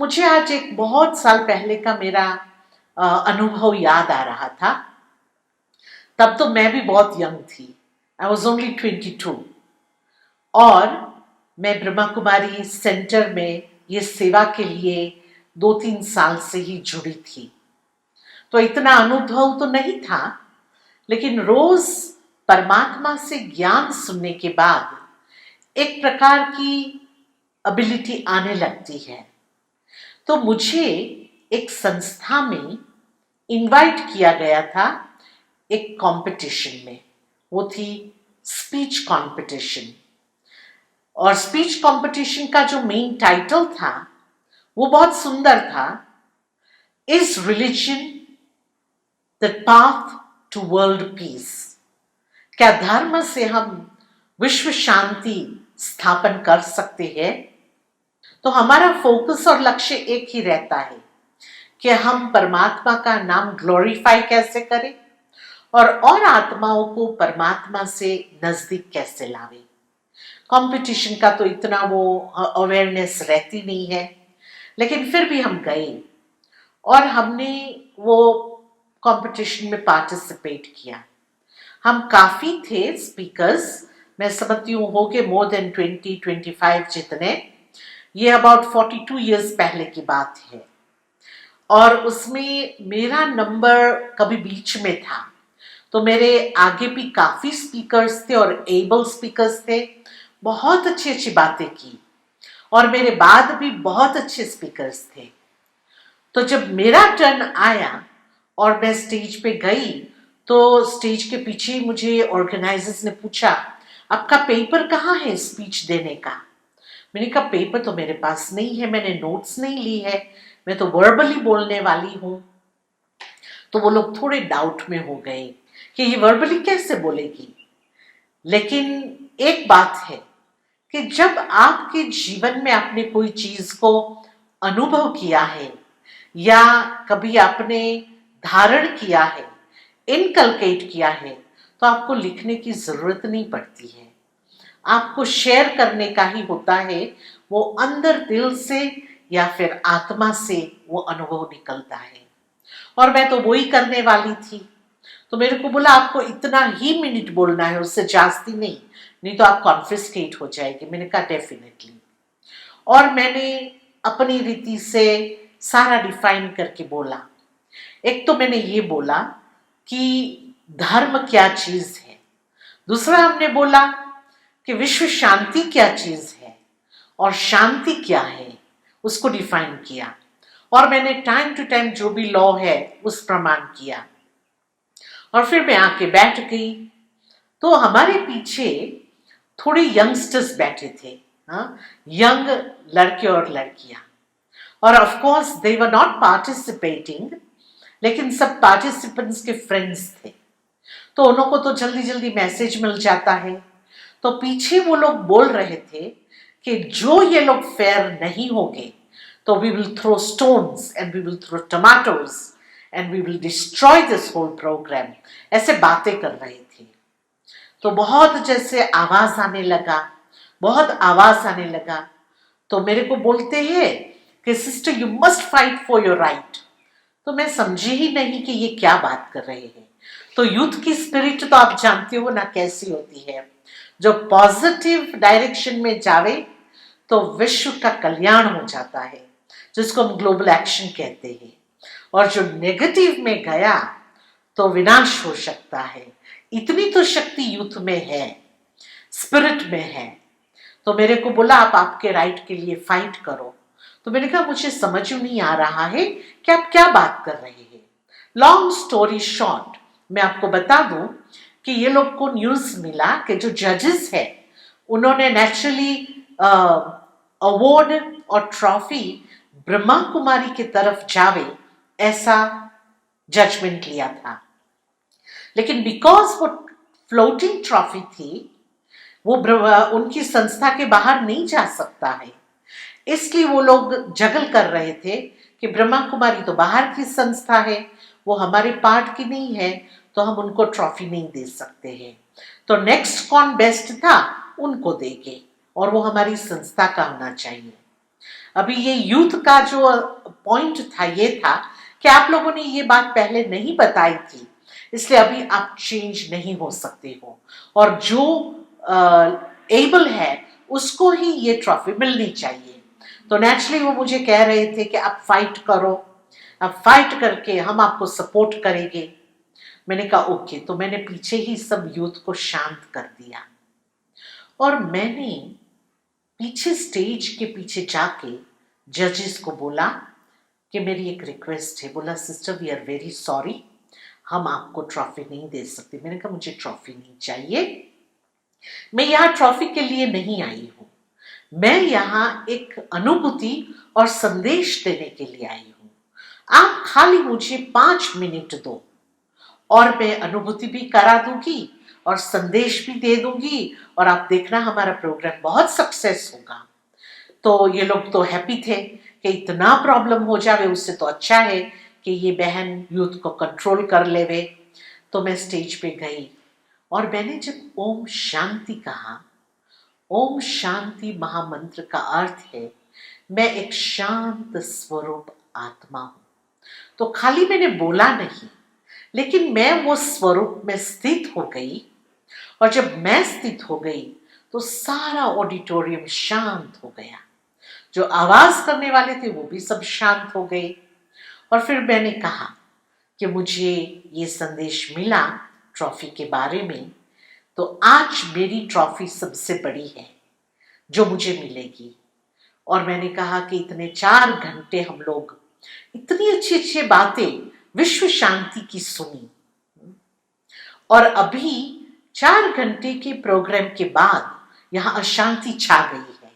मुझे आज एक बहुत साल पहले का मेरा अनुभव याद आ रहा था। तब तो मैं भी बहुत यंग थी। आई वॉज ओनली 22 और मैं ब्रह्मा कुमारी सेंटर में ये सेवा के लिए 2-3 साल से ही जुड़ी थी। तो इतना अनुभव तो नहीं था, लेकिन रोज परमात्मा से ज्ञान सुनने के बाद एक प्रकार की एबिलिटी आने लगती है। तो मुझे एक संस्था में इनवाइट किया गया था एक कंपटीशन में। वो थी स्पीच कंपटीशन, और स्पीच कंपटीशन का जो मेन टाइटल था वो बहुत सुंदर था, is religion the path to world peace. क्या धर्म से हम विश्व शांति स्थापन कर सकते हैं? तो हमारा फोकस और लक्ष्य एक ही रहता है कि हम परमात्मा का नाम ग्लोरीफाई कैसे करें और आत्माओं को परमात्मा से नजदीक कैसे लावें। कंपटीशन का तो इतना वो अवेयरनेस रहती नहीं है, लेकिन फिर भी हम गए और हमने वो कंपटीशन में पार्टिसिपेट किया। हम काफी थे स्पीकर्स, मैं समझती हूँ हो गए मोर देन 20-25 जितने। ये अबाउट 42 इयर्स पहले की बात है। और उसमें मेरा नंबर कभी बीच में था, तो मेरे आगे भी काफी स्पीकर्स थे और एबल स्पीकर्स थे। बहुत अच्छी अच्छी बातें की और मेरे बाद भी बहुत अच्छे स्पीकर्स थे। तो जब मेरा टर्न आया और मैं स्टेज पे गई, तो स्टेज के पीछे मुझे ऑर्गेनाइजर्स ने पूछा, आपका पेपर कहाँ है स्पीच देने का? मैंने कहा पेपर तो मेरे पास नहीं है, मैंने नोट्स नहीं ली है, मैं तो वर्बली बोलने वाली हूँ। तो वो लोग थोड़े डाउट में हो गए कि ये वर्बली कैसे बोलेगी। लेकिन एक बात है कि जब आपके जीवन में आपने कोई चीज को अनुभव किया है या कभी आपने धारण किया है, इनकलकेट किया है, तो आपको लिखने की जरूरत नहीं पड़ती है। आपको शेयर करने का ही होता है। वो अंदर दिल से या फिर आत्मा से वो अनुभव निकलता है। और मैं तो वही करने वाली थी। तो मेरे को बोला आपको इतना ही मिनट बोलना है, उससे जास्ती नहीं, नहीं तो आप कॉन्फिस्केट हो जाएगी। मैंने कहा डेफिनेटली। और मैंने अपनी रीति से सारा डिफाइन करके बोला। एक तो मैंने ये बोला कि धर्म क्या चीज है, दूसरा हमने बोला कि विश्व शांति क्या चीज है और शांति क्या है, उसको डिफाइन किया। और मैंने टाइम टू टाइम जो भी लॉ है उस प्रमाण किया। और फिर मैं आके बैठ गई। तो हमारे पीछे थोड़े यंगस्टर्स बैठे थे, हाँ, यंग लड़के और लड़कियां। और of course they were not participating, लेकिन सब पार्टिसिपेंट्स के फ्रेंड्स थे। तो उन लोगों को तो जल्दी जल्दी मैसेज मिल जाता है। तो पीछे वो लोग बोल रहे थे कि जो ये लोग फेयर नहीं होंगे तो we will throw stones and we will throw tomatoes and we will destroy this whole programme. ऐसे बातें कर रहे थे। तो बहुत जैसे आवाज आने लगा, बहुत आवाज आने लगा। तो मेरे को बोलते हैं कि sister you must fight for your right. तो मैं समझी ही नहीं कि ये क्या बात कर रहे हैं। तो यूथ की स्पिरिट तो आप जानते हो ना कैसी होती है। जो पॉजिटिव डायरेक्शन में जावे तो विश्व का कल्याण हो जाता है, जिसको हम ग्लोबल एक्शन कहते हैं। और जो नेगेटिव में गया तो विनाश हो सकता है। इतनी तो शक्ति यूथ में है, स्पिरिट में है। तो मेरे को बोला आप आपके राइट के लिए फाइट करो। तो मैंने कहा मुझे समझ नहीं आ रहा है कि आप क्या बात कर रहे हैं। लॉन्ग स्टोरी शॉर्ट, मैं आपको बता दूं कि ये लोग को न्यूज मिला कि जो जजेस है उन्होंने नेचुरली अवार्ड और ट्रॉफी ब्रह्मा कुमारी की तरफ जावे, ऐसा जजमेंट लिया था। लेकिन बिकॉज वो फ्लोटिंग ट्रॉफी थी, वो उनकी संस्था के बाहर नहीं जा सकता है, इसलिए वो लोग जगल कर रहे थे कि ब्रह्मा कुमारी तो बाहर की संस्था है, वो हमारे पार्ट की नहीं है, तो हम उनको ट्रॉफी नहीं दे सकते हैं। तो नेक्स्ट कौन बेस्ट था उनको देंगे और वो हमारी संस्था का होना चाहिए। अभी ये यूथ का जो पॉइंट था ये था कि आप लोगों ने ये बात पहले नहीं बताई थी, इसलिए अभी आप चेंज नहीं हो सकते हो, और जो एबल है उसको ही ये ट्रॉफी मिलनी चाहिए। तो नेचुरली वो मुझे कह रहे थे कि आप फाइट करो, आप फाइट करके हम आपको सपोर्ट करेंगे। मैंने कहा ओके। तो मैंने पीछे ही सब यूथ को शांत कर दिया और मैंने पीछे स्टेज के पीछे जाके जजेस को बोला कि मेरी एक रिक्वेस्ट है। बोला sister we are very sorry, हम आपको ट्रॉफी नहीं दे सकते। मैंने कहा मुझे ट्रॉफी नहीं चाहिए, मैं यहाँ ट्रॉफी के लिए नहीं आई हूँ, मैं यहाँ एक अनुभूति और संदेश देने के लिए आई हूँ। आप खाली मुझे 5 मिनट दो और मैं अनुभूति भी करा दूंगी और संदेश भी दे दूंगी, और आप देखना हमारा प्रोग्राम बहुत सक्सेस होगा। तो ये लोग तो हैप्पी थे कि इतना प्रॉब्लम हो जावे, उससे तो अच्छा है कि ये बहन यूथ को कंट्रोल कर लेवे। तो मैं स्टेज पे गई और मैंने जब ओम शांति कहा, ओम शांति महामंत्र का अर्थ है मैं एक शांत स्वरूप आत्मा हूं। तो खाली मैंने बोला नहीं, लेकिन मैं वो स्वरूप में स्थित हो गई, और जब मैं स्थित हो गई तो सारा ऑडिटोरियम शांत हो गया, जो आवाज करने वाले थे वो भी सब शांत हो गए। और फिर मैंने कहा कि मुझे ये संदेश मिला ट्रॉफी के बारे में, तो आज मेरी ट्रॉफी सबसे बड़ी है जो मुझे मिलेगी। और मैंने कहा कि इतने 4 घंटे हम लोग इतनी अच्छी अच्छी बातें विश्व शांति की सुनी, और अभी 4 घंटे के प्रोग्राम के बाद यहाँ अशांति छा गई है।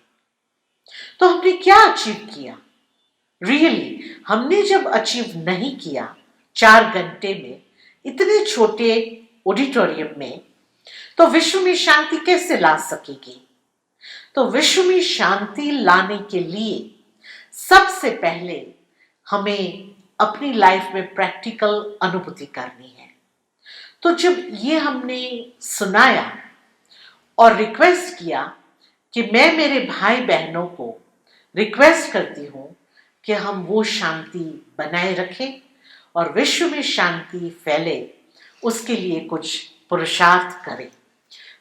तो हमने क्या अचीव किया? रियली हमने जब अचीव नहीं किया 4 घंटे में इतने छोटे ऑडिटोरियम में, तो विश्व में शांति कैसे ला सकेगी? तो विश्व में शांति लाने के लिए सबसे पहले हमें अपनी लाइफ में प्रैक्टिकल अनुभूति करनी है। तो जब ये हमने सुनाया और रिक्वेस्ट किया कि मैं मेरे भाई बहनों को रिक्वेस्ट करती हूँ कि हम वो शांति बनाए रखें और विश्व में शांति फैले, उसके लिए कुछ पुरुषार्थ करें।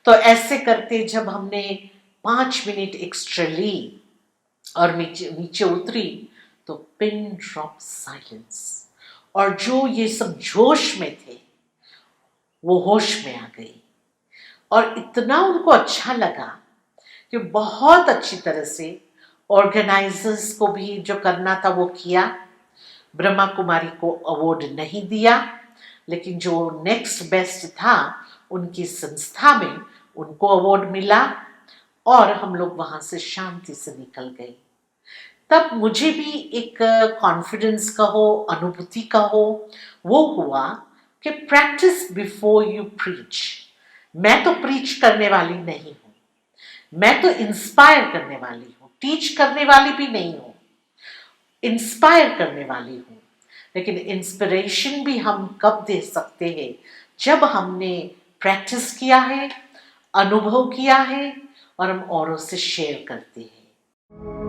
तो ऐसे करते जब हमने 5 मिनट एक्स्ट्रा ली और नीचे उतरी, तो पिन ड्रॉप साइलेंस, और जो ये सब जोश में थे वो होश में आ गई, और इतना उनको अच्छा लगा कि बहुत अच्छी तरह से ऑर्गेनाइजर्स को भी जो करना था वो किया। ब्रह्मा कुमारी को अवार्ड नहीं दिया, लेकिन जो नेक्स्ट बेस्ट था उनकी संस्था में उनको अवार्ड मिला, और हम लोग वहां से शांति से निकल गए। तब मुझे भी एक कॉन्फिडेंस का हो, अनुभूति का हो, वो हुआ कि प्रैक्टिस बिफोर यू प्रीच। मैं तो प्रीच करने वाली नहीं हूं, मैं तो इंस्पायर करने वाली हूं, टीच करने वाली भी नहीं हूं, इंस्पायर करने वाली हूं। लेकिन इंस्पिरेशन भी हम कब दे सकते हैं? जब हमने प्रैक्टिस किया है, अनुभव किया है, और हम औरों से शेयर करते हैं।